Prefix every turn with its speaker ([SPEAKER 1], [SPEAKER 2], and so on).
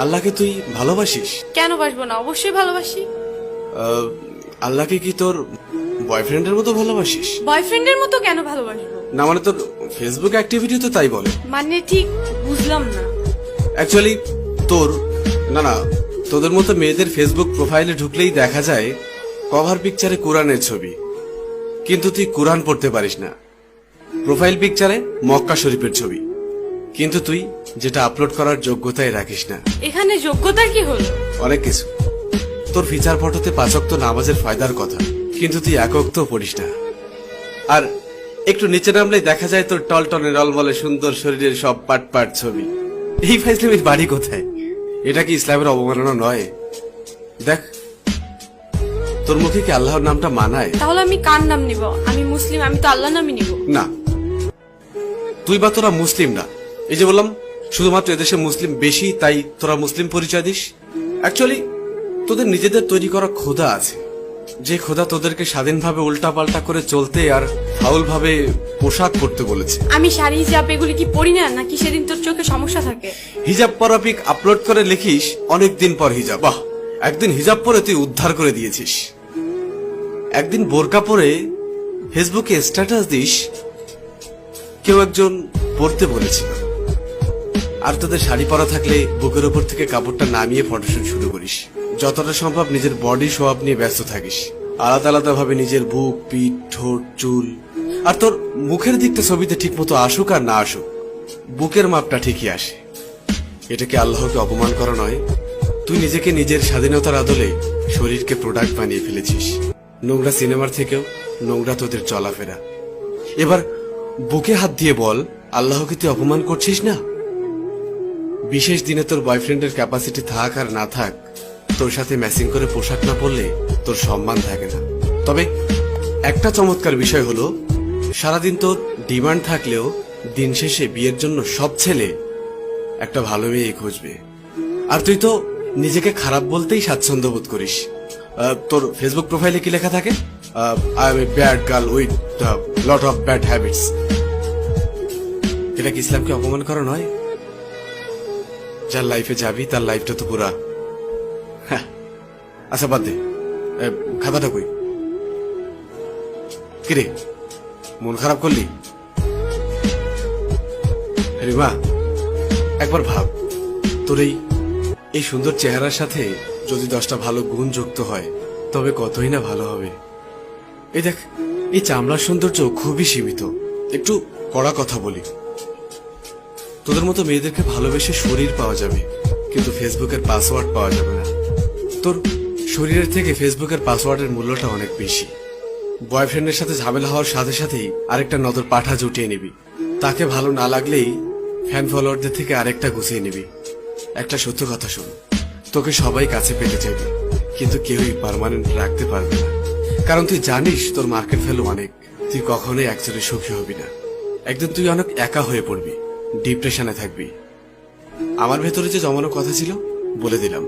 [SPEAKER 1] আল্লাহকে তুই ভালোবাসিস?
[SPEAKER 2] কেন বাসবো না, অবশ্যই ভালোবাসি।
[SPEAKER 1] আল্লাহকে কি তোর বয়ফ্রেন্ডের মতো ভালোবাসিস?
[SPEAKER 2] বয়ফ্রেন্ডের মতো কেন ভালোবাসবো?
[SPEAKER 1] না মানে তোর ফেসবুক অ্যাক্টিভিটি তো তাই বলে।
[SPEAKER 2] মানে ঠিক বুঝলাম না।
[SPEAKER 1] অ্যাকচুয়ালি তোর না তোদের মতো মেয়েদের ফেসবুক প্রোফাইলে ঢুকলেই দেখা যায় কভার পিকচারে কোরআনের ছবি, কিন্তু তুই কোরআন পড়তে পারিস না। প্রোফাইল পিকচারে মক্কা শরীফের ছবি, কিন্তু তুই যেটা আপলোড করার যোগ্যতাই রাখিস না।
[SPEAKER 2] এখানে যোগ্যতার কি হলো?
[SPEAKER 1] অনেক কিছু। তোর ফিচার ফটোতে 5 ওয়াক্ত নামাজের ফায়দার কথা, কিন্তু তুই 1 ওয়াক্ত পড়িস না। আর একটু নিচে নামলেই দেখা যায় তোর টলটনে রলমলে সুন্দর শরীরের সব পাট পাট ছবি। এই ফাইজলামির বাড়ি কোথায়? এটা কি ইসলামের অবমাননা নয়? দেখ, তোর মুখে কি আল্লাহর নামটা মানায়?
[SPEAKER 2] তাহলে আমি কার নাম নিব? আমি মুসলিম, আমি তো আল্লাহ নামই নিব।
[SPEAKER 1] না, তুই বা তোরা মুসলিম না। এই যে বললাম শুধুমাত্র এদেশে মুসলিম বেশি তাই তোরা মুসলিম পরিচয় দিস। অ্যাকচুয়ালি তোদের নিজেদের তৈরি করা খোদা আছে, যে খোদা তোদেরকে স্বাধীনভাবে উল্টাপাল্টা করে চলতে আর ফাউল ভাবে পোশাক পরতে বলেছে।
[SPEAKER 2] আমি শাড়ি হিজাব এগুলি কি পরি না, নাকি সেদিন তোর চোখে সমস্যা থাকে?
[SPEAKER 1] হিজাব পরা পিক আপলোড করে লিখিস অনেকদিন পর হিজাব। বাহ, একদিন হিজাব পরে তুই উদ্ধার করে দিয়েছিস। একদিন বোরকা পরে ফেসবুকে স্ট্যাটাস দিস কেউ একজন পড়তে বলেছিল। আর তোদের শাড়ি পরা থাকলে বুকের ওপর থেকে কাপড়টা নামিয়ে ফটোশুট শুরু করিস। যতটা সম্ভব নিজের বডি শো আপ নিয়ে ব্যস্ত থাকিস, আলাদা আলাদা ভাবে নিজের বুক, পিঠ, ঠোঁট, চুল। আর তোর মুখের দিকটা ছবিতে ঠিক মতো আসুক আর না আসুক, বুকের মাপটা ঠিকই আসে। এটা কি আল্লাহকে অপমান করা নয়? তুই নিজেকে নিজের স্বাধীনতার আদলে শরীরকে প্রোডাক্ট বানিয়ে ফেলেছিস। নোংরা সিনেমার থেকেও নোংরা তোদের চলাফেরা। এবার বুকে হাত দিয়ে বল, আল্লাহকে তুই অপমান করছিস না? বিশেষ দিনে তোর বয়ফ্রেন্ডের ক্যাপাসিটি থাক আর না থাক, তোর সাথে ম্যাচিং করে পোশাক না পরলে তোর সম্মান থাকে না। তবে একটা চমৎকার বিষয় হলো, সারাদিন তোর ডিমান্ড থাকলেও দিন শেষে বিয়ের জন্য সব ছেলে একটা ভালো মেয়ে খুঁজবে। আর তুই তো নিজেকে খারাপ বলতেই স্বাচ্ছন্দ্য বোধ করিস। তোর ফেসবুক প্রোফাইলে কি লেখা থাকে? I M a bad girl with lot of bad habits. এটা কি ইসলামকে অপমান করা নয়? যার লাইফে যাবি তার লাইফটা তো পুরা। আচ্ছা বাদ দে, খাতাটা কই? কিরে, মন খারাপ করলি? রিমা, একবার ভাব, তোর এই সুন্দর চেহারার সাথে যদি 10টা ভালো গুণ যুক্ত হয় তবে কতই না ভালো হবে। এই দেখ, এই চামড়ার সৌন্দর্য খুবই সীমিত। একটু কড়া কথা বলি, তোদের মতো মেয়েদেরকে ভালোবেসে শরীর পাওয়া যাবে, কিন্তু ফেসবুকের পাসওয়ার্ড পাওয়া যাবে না। তোর শরীরের থেকে ফেসবুকের পাসওয়ার্ডের মূল্যটা অনেক বেশি। বয়ফ্রেন্ডের সাথে ঝামেলা হওয়ার সাথে সাথেই আরেকটা নজর পাঠা জুটিয়ে নিবি। তাকে ভালো না লাগলেই ফ্যান ফলোয়ারদের থেকে আরেকটা গুছিয়ে নিবি। একটা সত্য কথা শোন, তোকে সবাই কাছে পেতে চাইবে, কিন্তু কেউই পার্মানেন্ট রাখতে পারবে না। কারণ তুই জানিস তোর মার্কেট ভ্যালু অনেক। তুই কখনোই একজনে সুখী হবি না। একদিন তুই অনেক একা হয়ে পড়বি, ডিপ্রেশনে থাকবি। আমার ভেতরে যে জমানো কথা ছিল বলে দিলাম।